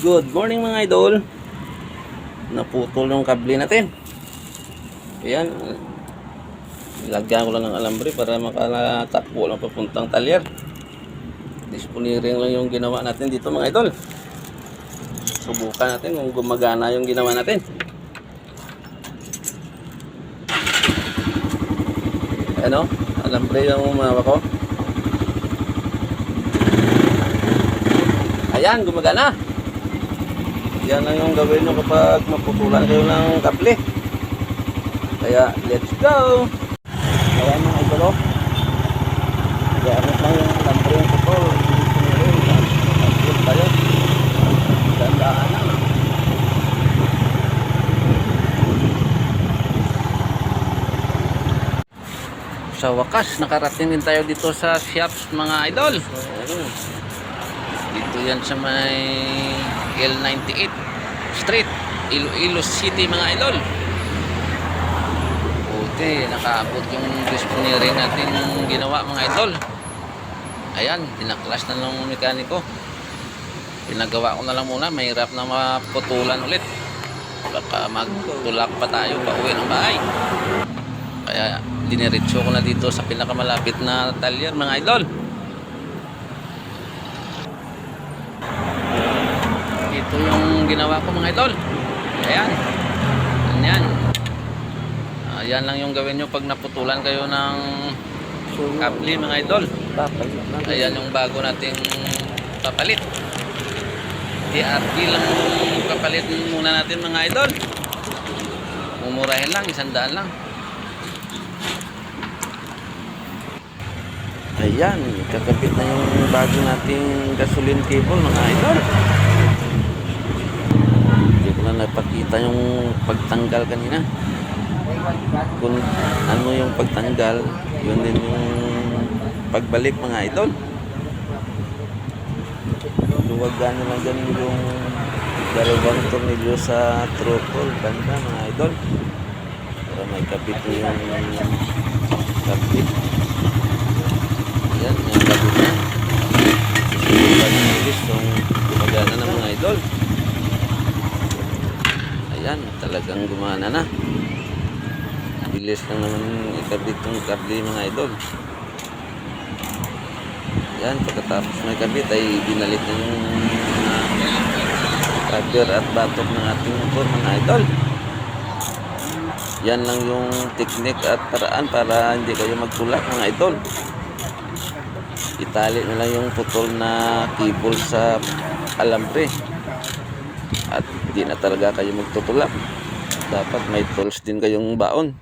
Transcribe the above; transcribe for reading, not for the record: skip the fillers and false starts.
Good morning mga idol. Naputol yung kable natin. Ayan. Ilagyan ko lang ng alambre para makatakbo lang papuntang talyer. Disponiring lang yung ginawa natin dito mga idol. Subukan natin kung gumagana yung ginawa natin. Ano? Alambre yung umawa ko. Ayan, gumagana. Yan lang yung gawin nyo kapag maputulan kayo ng kable. Kaya, let's go! Ayan mga idol. Gamit lang yung alambre yung putol. Tapos tayo. Dandaan lang. Sa wakas, nakarating din tayo dito sa shops mga idol. Dito yan sa may L98 Street, Iloilo City mga idol. Buti, nakaabot yung disponiring natin ginawa mga idol. Ayan, tinaklas na lang ng mekaniko. Pinagawa ko na lang muna, mahirap na maputulan ulit. Baka magtulak pa tayo pa uwi ng bahay. Kaya diniretso ko na dito sa pinakamalapit na talyer mga idol. Ito yung ginawa ko mga idol. Ayan. Ayan. Ayan lang yung gawin nyo pag naputulan kayo ng kable mga idol. Ayan yung bago nating papalit. DRT lang yung papalit muna natin mga idol. Mumurahin lang, 100 lang. Ayan, kakabit na yung bago nating gasoline cable mga idol. Hindi ko na napakita yung pagtanggal kanina. Kung ano yung pagtanggal, yun din yung pagbalik mga idol. Luwagan na lang ganun yung dalawang tornilyo sa throttle banda mga idol. Para may kabit yung kabit. Ayan, yung kabit na. Susubukan yung bilis kung gumagana na mga idol. Ayan, talagang gumana na. Bilis lang naman ikabit yung kable mga idol. Ayan, pagkatapos may kabit ay binalik na yung cover at batok ng ating motor mga idol. Yan lang yung technique at paraan para hindi kayo magtulak mga idol. Itali na lang yung putol na cable sa alambre at hindi na talaga kayo magtutulak. Dapat may tools din kayong baon.